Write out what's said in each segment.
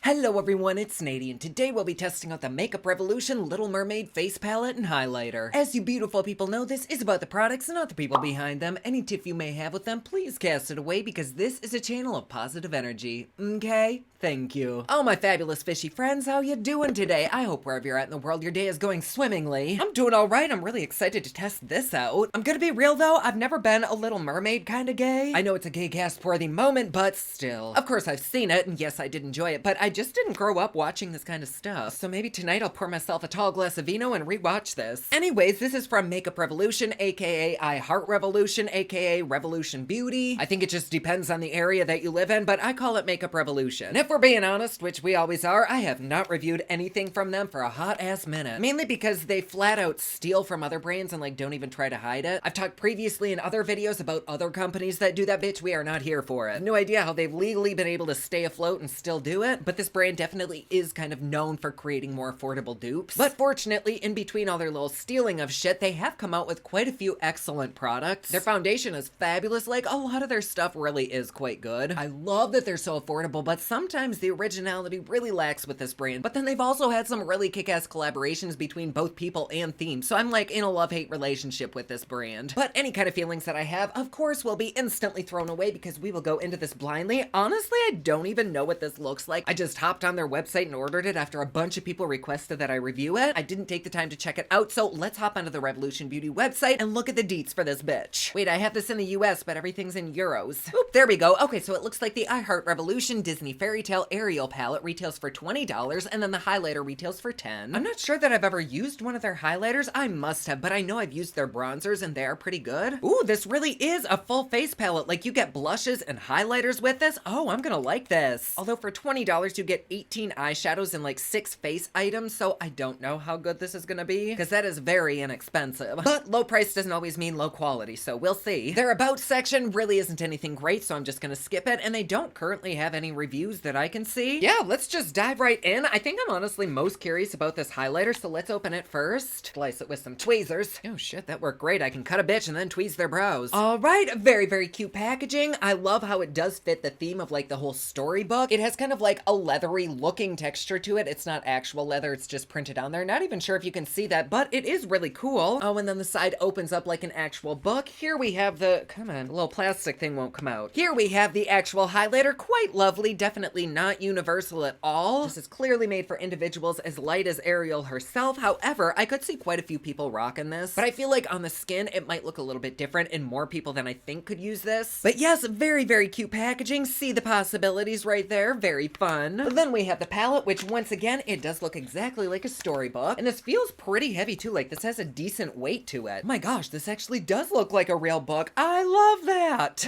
Hello everyone, it's Nadie, and today we'll be testing out the Makeup Revolution Little Mermaid Face Palette and Highlighter. As you beautiful people know, this is about the products and not the people behind them. Any tiff you may have with them, please cast it away because this is a channel of positive energy. Okay? Thank you. Oh, my fabulous fishy friends, how you doing today? I hope wherever you're at in the world, your day is going swimmingly. I'm doing alright, I'm really excited to test this out. I'm gonna be real though, I've never been a Little Mermaid kind of gay. I know it's a gay gasp-worthy moment, but still. Of course I've seen it, and yes, I did enjoy it, but I just didn't grow up watching this kind of stuff. So maybe tonight I'll pour myself a tall glass of vino and rewatch this. Anyways, this is from Makeup Revolution, aka I Heart Revolution, aka Revolution Beauty. I think it just depends on the area that you live in, but I call it Makeup Revolution. And if we're being honest, which we always are, I have not reviewed anything from them for a hot ass minute. Mainly because they flat out steal from other brands and like don't even try to hide it. I've talked previously in other videos about other companies that do that, bitch. We are not here for it. No idea how they've legally been able to stay afloat and still do it, but this brand definitely is kind of known for creating more affordable dupes. But fortunately, in between all their little stealing of shit, they have come out with quite a few excellent products. Their foundation is fabulous. Like, a lot of their stuff really is quite good. I love that they're so affordable, but sometimes the originality really lacks with this brand. But then they've also had some really kick-ass collaborations between both people and themes, so I'm like in a love-hate relationship with this brand. But any kind of feelings that I have, of course, will be instantly thrown away because we will go into this blindly. Honestly, I don't even know what this looks like. I just hopped on their website and ordered it after a bunch of people requested that I review it. I didn't take the time to check it out, so let's hop onto the Revolution Beauty website and look at the deets for this bitch. Wait, I have this in the US, but everything's in euros. Oop, there we go. Okay, so it looks like the I Heart Revolution Disney Fairy Tale Ariel palette retails for $20, and then the highlighter retails for $10. I'm not sure that I've ever used one of their highlighters. I must have, but I know I've used their bronzers, and they are pretty good. Ooh, this really is a full face palette. Like, you get blushes and highlighters with this. Oh, I'm gonna like this. Although for $20, you get 18 eyeshadows and like 6 face items, so I don't know how good this is gonna be, because that is very inexpensive. But low price doesn't always mean low quality, so we'll see. Their about section really isn't anything great, so I'm just gonna skip it, and they don't currently have any reviews that I can see. Yeah, let's just dive right in. I think I'm honestly most curious about this highlighter, so let's open it first. Slice it with some tweezers. Oh shit, that worked great. I can cut a bitch and then tweeze their brows. All right, very, very cute packaging. I love how it does fit the theme of like the whole storybook. It has kind of like a leathery looking texture to it. It's not actual leather, it's just printed on there. Not even sure if you can see that, but it is really cool. Oh, and then the side opens up like an actual book. Here we have the, come on, the little plastic thing won't come out. Here we have the actual highlighter. Quite lovely, definitely not universal at all. This is clearly made for individuals as light as Ariel herself. However, I could see quite a few people rocking this, but I feel like on the skin, it might look a little bit different and more people than I think could use this. But yes, very, very cute packaging. See the possibilities right there. Very fun. But then we have the palette, which once again, it does look exactly like a storybook. And this feels pretty heavy too. Like, this has a decent weight to it. Oh my gosh, this actually does look like a real book. I love that.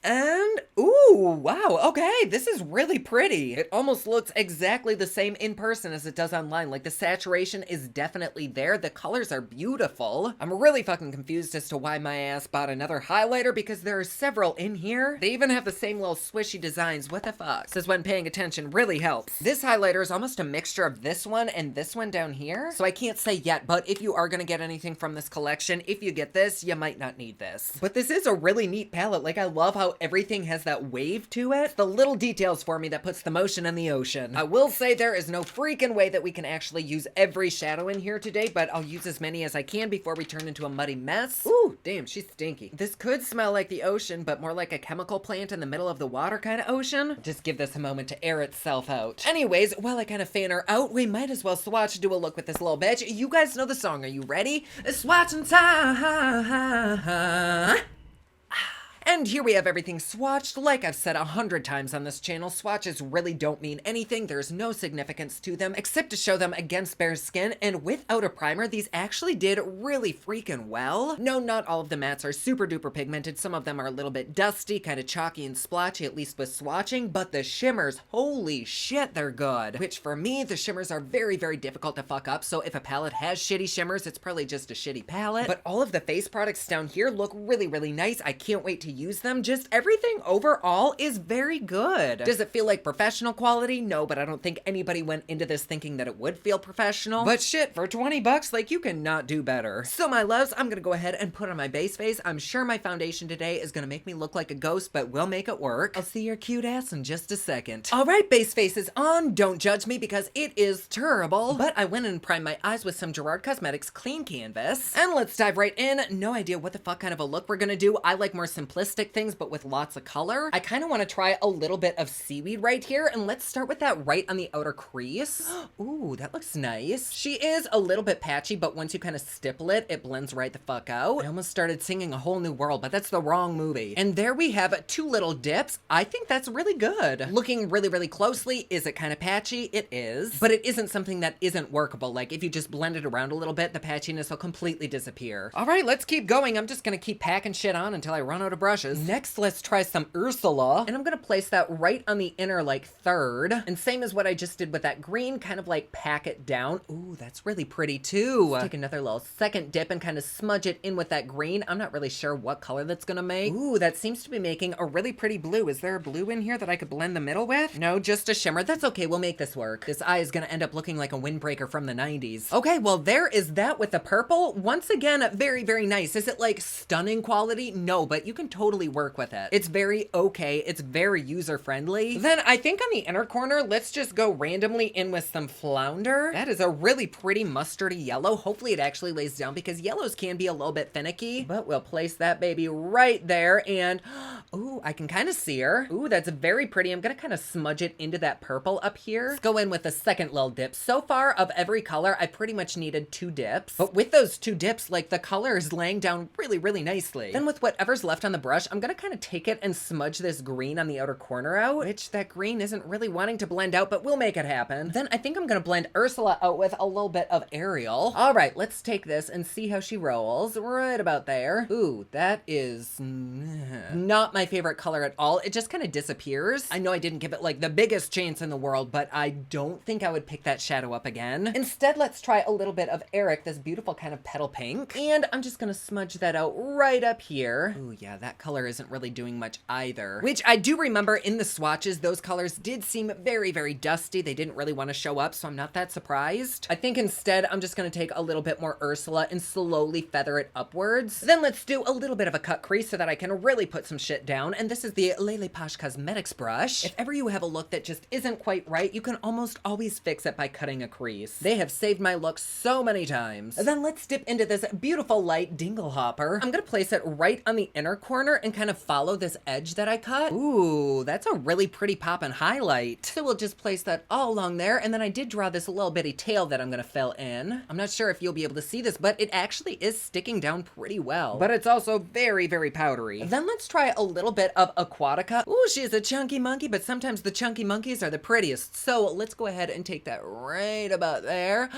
And, ooh, wow. Okay, this is really pretty. It almost looks exactly the same in person as it does online. Like, the saturation is definitely there. The colors are beautiful. I'm really fucking confused as to why my ass bought another highlighter because there are several in here. They even have the same little swishy designs. What the fuck? Says when paying attention really helps. This highlighter is almost a mixture of this one and this one down here. So I can't say yet, but if you are gonna get anything from this collection, if you get this, you might not need this. But this is a really neat palette. Like, I love how everything has that wave to it. It's the little details for me that puts the motion in the ocean. I will say there is no freaking way that we can actually use every shadow in here today, but I'll use as many as I can before we turn into a muddy mess. Ooh, damn, she's stinky. This could smell like the ocean, but more like a chemical plant in the middle of the water kind of ocean. Just give this a moment to air itself out. Anyways, while I kind of fan her out, we might as well swatch, do a look with this little bitch. You guys know the song. Are you ready? Swatching time. And here we have everything swatched. Like I've said 100 times on this channel, swatches really don't mean anything. There's no significance to them except to show them against bare skin, and without a primer, these actually did really freaking well. No, not all of the mattes are super duper pigmented. Some of them are a little bit dusty, kind of chalky and splotchy, at least with swatching, but the shimmers, holy shit, they're good. Which for me, the shimmers are very, very difficult to fuck up, so if a palette has shitty shimmers, it's probably just a shitty palette. But all of the face products down here look really, really nice. I can't wait to use them. Just everything overall is very good. Does it feel like professional quality? No, but I don't think anybody went into this thinking that it would feel professional. But shit, for 20 bucks, like, you cannot do better. So my loves, I'm gonna go ahead and put on my base face. I'm sure my foundation today is gonna make me look like a ghost, but we'll make it work. I'll see your cute ass in just a second. All right, base face is on. Don't judge me because it is terrible. But I went and primed my eyes with some Gerard Cosmetics clean canvas. And let's dive right in. No idea what the fuck kind of a look we're gonna do. I like more simplistic things, but with lots of color. I kind of want to try a little bit of seaweed right here, and let's start with that right on the outer crease. Ooh, that looks nice. She is a little bit patchy, but once you kind of stipple it, it blends right the fuck out. I almost started singing A Whole New World, but that's the wrong movie. And there we have 2 little dips. I think that's really good. Looking really, really closely, is it kind of patchy? It is, but it isn't something that isn't workable. Like, if you just blend it around a little bit, the patchiness will completely disappear. All right, let's keep going. I'm just gonna keep packing shit on until I run out of brushes. Next, let's try some Ursula, and I'm gonna place that right on the inner, like, third. And same as what I just did with that green, kind of like pack it down. Ooh, that's really pretty too. Let's take another little second dip and kind of smudge it in with that green. I'm not really sure what color that's gonna make. Ooh, that seems to be making a really pretty blue. Is there a blue in here that I could blend the middle with? No, just a shimmer. That's okay, we'll make this work. This eye is gonna end up looking like a windbreaker from the 90s. Okay, well, there is that with the purple. Once again, very, very nice. Is it like stunning quality? No, but you can totally work with it. It's very okay. It's very user-friendly. Then I think on the inner corner, let's just go randomly in with some flounder. That is a really pretty mustardy yellow. Hopefully it actually lays down because yellows can be a little bit finicky, but we'll place that baby right there. And ooh, I can kind of see her. Ooh, that's very pretty. I'm gonna kind of smudge it into that purple up here. Let's go in with the second little dip. So far of every color, I pretty much needed 2 dips, but with those 2 dips, like, the color is laying down really, really nicely. Then with whatever's left on the brush, I'm gonna kind of take it and smudge this green on the outer corner out, which that green isn't really wanting to blend out, but we'll make it happen. Then I think I'm gonna blend Ursula out with a little bit of Ariel. All right, let's take this and see how she rolls. Right about there. Ooh, that is not my favorite color at all. It just kind of disappears. I know I didn't give it like the biggest chance in the world, but I don't think I would pick that shadow up again. Instead, let's try a little bit of Eric, this beautiful kind of petal pink. And I'm just gonna smudge that out right up here. Ooh, yeah, that color isn't really doing much either. Which I do remember in the swatches, those colors did seem very, very dusty. They didn't really want to show up, so I'm not that surprised. I think instead, I'm just gonna take a little bit more Ursula and slowly feather it upwards. Then let's do a little bit of a cut crease so that I can really put some shit down. And this is the Lele Posh Cosmetics brush. If ever you have a look that just isn't quite right, you can almost always fix it by cutting a crease. They have saved my look so many times. Then let's dip into this beautiful light dingle hopper. I'm gonna place it right on the inner corner and kind of follow this edge that I cut. Ooh, that's a really pretty pop and highlight. So we'll just place that all along there, and then I did draw this little bitty tail that I'm gonna fill in. I'm not sure if you'll be able to see this, but it actually is sticking down pretty well. But it's also very, very powdery. Then let's try a little bit of Aquatica. Ooh, she's a chunky monkey, but sometimes the chunky monkeys are the prettiest. So let's go ahead and take that right about there.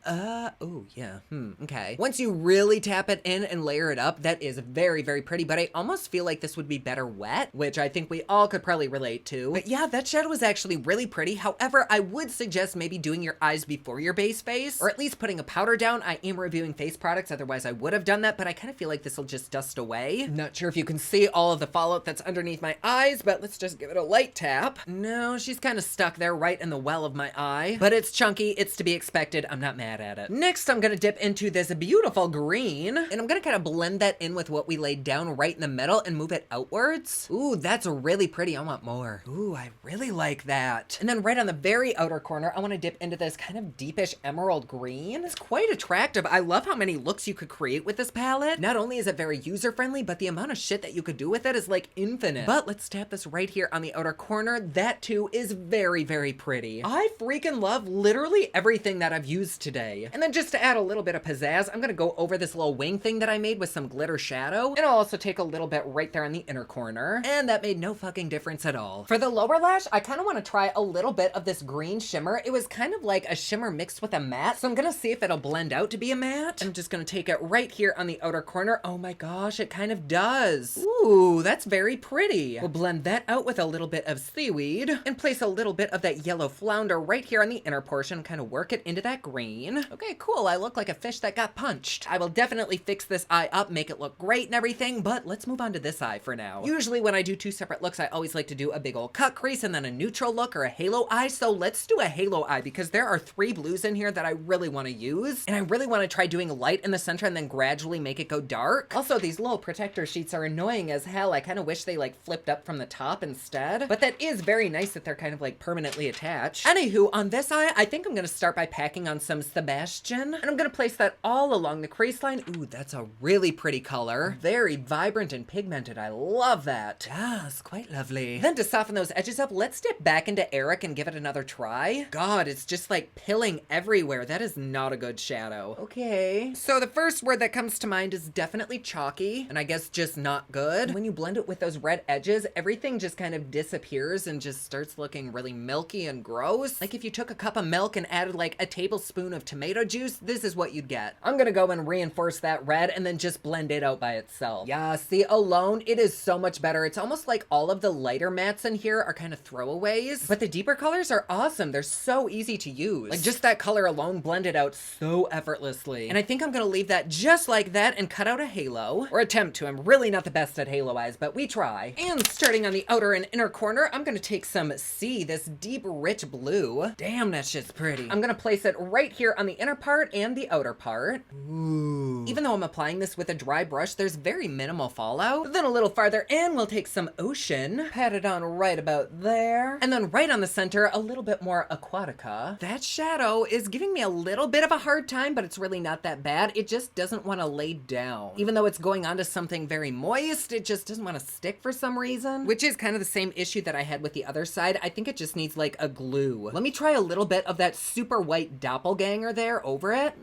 Oh yeah, okay. Once you really tap it in and layer it up, that is very, very pretty, but I almost feel like this would be better wet, which I think we all could probably relate to. But yeah, that shadow is actually really pretty. However, I would suggest maybe doing your eyes before your base face, or at least putting a powder down. I am reviewing face products, otherwise I would have done that, but I kind of feel like this will just dust away. Not sure if you can see all of the fallout that's underneath my eyes, but let's just give it a light tap. No, she's kind of stuck there right in the well of my eye, but it's chunky, it's to be expected. I'm not mad at it. Next, I'm gonna dip into this beautiful green, and I'm gonna kind of blend that in with what we laid down right in the middle and move it outwards. Ooh, that's really pretty. I want more. Ooh, I really like that. And then right on the very outer corner, I want to dip into this kind of deepish emerald green. It's quite attractive. I love how many looks you could create with this palette. Not only is it very user-friendly, but the amount of shit that you could do with it is like infinite. But let's tap this right here on the outer corner. That too is very, very pretty. I freaking love literally everything that I've used today. And then just to add a little bit of pizzazz, I'm gonna go over this little wing thing that I made with some glitter shadow. And I'll also take a little bit right there on the inner corner. And that made no fucking difference at all. For the lower lash, I kind of want to try a little bit of this green shimmer. It was kind of like a shimmer mixed with a matte. So I'm gonna see if it'll blend out to be a matte. I'm just gonna take it right here on the outer corner. Oh my gosh, it kind of does. Ooh, that's very pretty. We'll blend that out with a little bit of seaweed and place a little bit of that yellow flounder right here on the inner portion, kind of work it into that green. Okay, cool. I look like a fish that got punched. I will definitely fix this eye up, make it look great and everything, but let's move move on to this eye for now. Usually when I do two separate looks, I always like to do a big old cut crease and then a neutral look or a halo eye. So let's do a halo eye because there are 3 blues in here that I really want to use. And I really want to try doing light in the center and then gradually make it go dark. Also, these little protector sheets are annoying as hell. I kind of wish they like flipped up from the top instead. But that is very nice that they're kind of like permanently attached. Anywho, on this eye, I think I'm going to start by packing on some Sebastian. And I'm going to place that all along the crease line. Ooh, that's a really pretty color. Very vibrant and pigmented. I love that. Yes, quite lovely. Then to soften those edges up, let's dip back into Eric and give it another try. God, it's just like pilling everywhere. That is not a good shadow. Okay. So the first word that comes to mind is definitely chalky, and I guess just not good. When you blend it with those red edges, everything just kind of disappears and just starts looking really milky and gross. Like if you took a cup of milk and added like a tablespoon of tomato juice, this is what you'd get. I'm gonna go and reinforce that red and then just blend it out by itself. Yeah, see, alone, it is so much better. It's almost like all of the lighter mattes in here are kind of throwaways, but the deeper colors are awesome. They're so easy to use. Like just that color alone blended out so effortlessly. And I think I'm gonna leave that just like that and cut out a halo, or attempt to. I'm really not the best at halo eyes, but we try. And starting on the outer and inner corner, I'm gonna take some C, this deep, rich blue. Damn, that shit's pretty. I'm gonna place it right here on the inner part and the outer part. Ooh. Even though I'm applying this with a dry brush, there's very minimal fallout. Then a little farther in, we'll take some ocean, pat it on right about there, and then right on the center, a little bit more aquatica. That shadow is giving me a little bit of a hard time, but it's really not that bad. It just doesn't want to lay down. Even though it's going onto something very moist, it just doesn't want to stick for some reason, which is kind of the same issue that I had with the other side. I think it just needs like a glue. Let me try a little bit of that super white doppelganger there over it.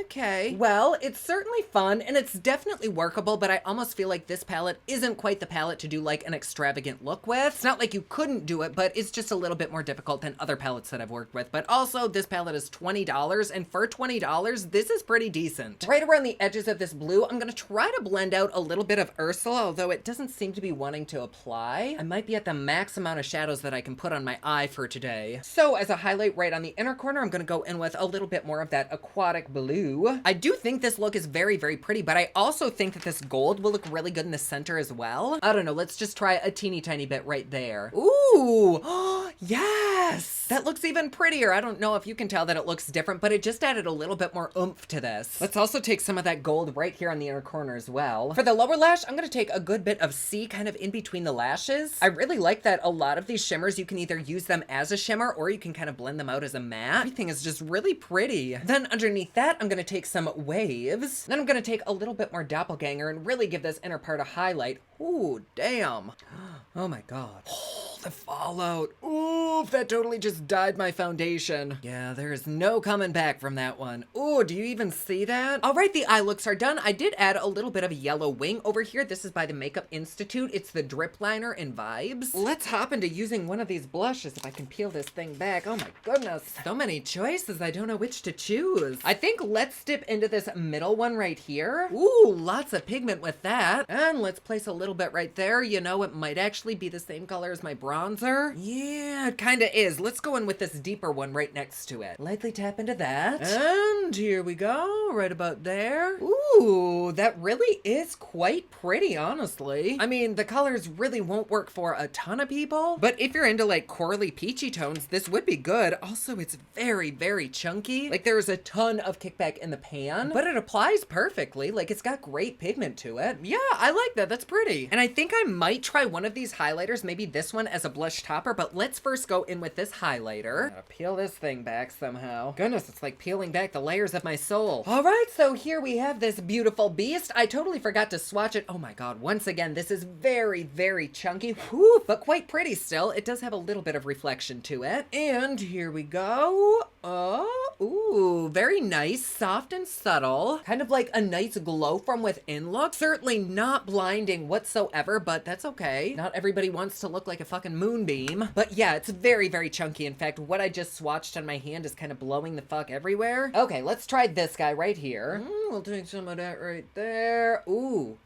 Okay. Well, it's certainly fun and it's definitely workable, but I almost feel like this palette isn't quite the palette to do like an extravagant look with. It's not like you couldn't do it, but it's just a little bit more difficult than other palettes that I've worked with. But also this palette is $20, and for $20, this is pretty decent. Right around the edges of this blue, I'm gonna try to blend out a little bit of Ursula, although it doesn't seem to be wanting to apply. I might be at the max amount of shadows that I can put on my eye for today. So as a highlight right on the inner corner, I'm gonna go in with a little bit more of that aquatic blue. I do think this look is very, very pretty, but I also think that this gold will look really good in the center as well. I don't know, let's just try a teeny tiny bit right there. Ooh, yes! That looks even prettier. I don't know if you can tell that it looks different, but it just added a little bit more oomph to this. Let's also take some of that gold right here on the inner corner as well. For the lower lash, I'm gonna take a good bit of C kind of in between the lashes. I really like that a lot of these shimmers, you can either use them as a shimmer or you can kind of blend them out as a matte. Everything is just really pretty. Then underneath that, I'm gonna take some waves. Then I'm gonna take a little bit more doppelganger and really give this inner part a highlight. Ooh, damn. Oh my God. Oh, the fallout. Ooh, that totally just dyed my foundation. Yeah, there is no coming back from that one. Ooh, do you even see that? All right, the eye looks are done. I did add a little bit of a yellow wing over here. This is by the Makeup Institute. It's the Drip Liner in Vibes. Let's hop into using one of these blushes if I can peel this thing back. Oh my goodness. So many choices. I don't know which to choose. I think let's dip into this middle one right here. Ooh, lots of pigment with that. And let's place a little bit right there. You know, it might actually be the same color as my bronzer. Yeah, it kind of is. Let's go in with this deeper one right next to it. Lightly tap into that. And here we go, right about there. Ooh, that really is quite pretty, honestly. I mean, the colors really won't work for a ton of people, but if you're into like corally peachy tones, this would be good. Also, it's very, very chunky. Like there's a ton of kickback in the pan, but it applies perfectly. Like it's got great pigment to it. Yeah, I like that. That's pretty. And I think I might try one of these highlighters, maybe this one as a blush topper, but let's first go in with this highlighter. Peel this thing back somehow. Goodness, it's like peeling back the layers of my soul. All right, so here we have this beautiful beast. I totally forgot to swatch it. Oh my God, once again, this is very, very chunky. Whew, but quite pretty still. It does have a little bit of reflection to it. And here we go. Oh, ooh, very nice, soft and subtle. Kind of like a nice glow from within look. Certainly not blinding whatsoever. whatsoever, but that's okay. Not everybody wants to look like a fucking moonbeam. But yeah, it's very, very chunky. In fact, what I just swatched on my hand is kind of blowing the fuck everywhere. Okay, let's try this guy right here. We'll take some of that right there. Ooh,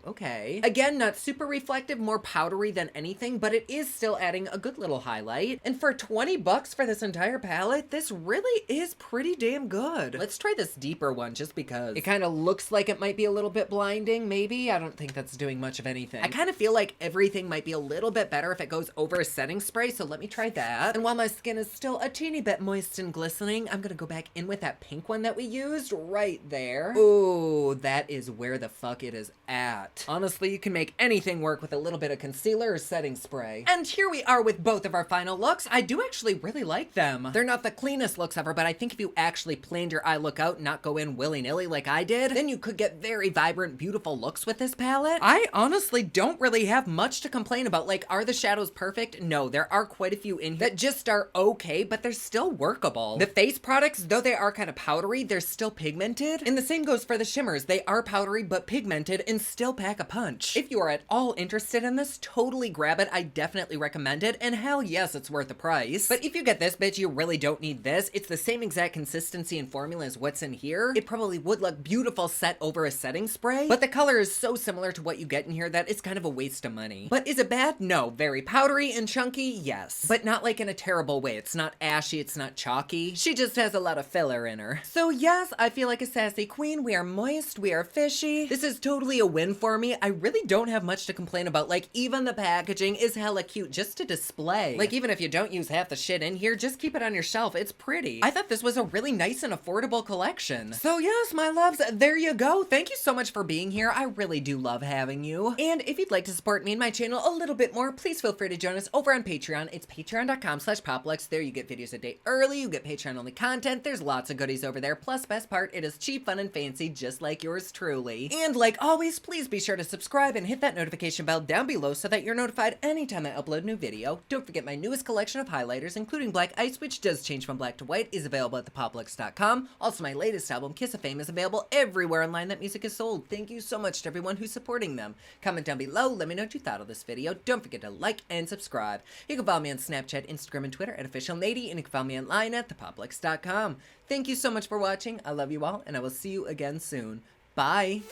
okay. Again, not super reflective, more powdery than anything, but it is still adding a good little highlight. And for 20 bucks for this entire palette, this really is pretty damn good. Let's try this deeper one just because it kind of looks like it might be a little bit blinding, maybe. I don't think that's doing much of anything. I kind of feel like everything might be a little bit better if it goes over a setting spray, so let me try that. And while my skin is still a teeny bit moist and glistening, I'm gonna go back in with that pink one that we used right there. Ooh, that is where the fuck it is at. Honestly, you can make anything work with a little bit of concealer or setting spray. And here we are with both of our final looks. I do actually really like them. They're not the cleanest looks ever, but I think if you actually planned your eye look out and not go in willy-nilly like I did, then you could get very vibrant, beautiful looks with this palette. I honestly don't really have much to complain about. Like, are the shadows perfect? No, there are quite a few in here that just are okay, but they're still workable. The face products, though they are kind of powdery, they're still pigmented. And the same goes for the shimmers. They are powdery, but pigmented and still pack a punch. If you are at all interested in this, totally grab it. I definitely recommend it. And hell yes, it's worth the price. But if you get this, bitch, you really don't need this. It's the same exact consistency and formula as what's in here. It probably would look beautiful set over a setting spray, but the color is so similar to what you get in here that it's kind of a waste of money. But is it bad? No. Very powdery and chunky? Yes. But not like in a terrible way. It's not ashy, it's not chalky. She just has a lot of filler in her. So yes, I feel like a sassy queen. We are moist, we are fishy. This is totally a win for me. I really don't have much to complain about. Like, even the packaging is hella cute just to display. Like, even if you don't use half the shit in here, just keep it on your shelf. It's pretty. I thought this was a really nice and affordable collection. So yes, my loves, there you go. Thank you so much for being here. I really do love having you. And if you'd like to support me and my channel a little bit more, please feel free to join us over on Patreon. It's patreon.com/poplux. There you get videos a day early. You get Patreon only content. There's lots of goodies over there. Plus, best part, it is cheap, fun, and fancy, just like yours truly. And like always, please be sure to subscribe and hit that notification bell down below so that you're notified anytime I upload a new video. Don't forget my newest collection of highlighters, including Black Ice, which does change from black to white, is available at thepoplux.com. Also, my latest album, Kiss of Fame, is available everywhere online that music is sold. Thank you so much to everyone who's supporting them. Comment down below, let me know what you thought of this video. Don't forget to like and subscribe. You can follow me on Snapchat, Instagram, and Twitter at officialnady, and you can follow me online at thepoplux.com. Thank you so much for watching. I love you all, and I will see you again soon. Bye!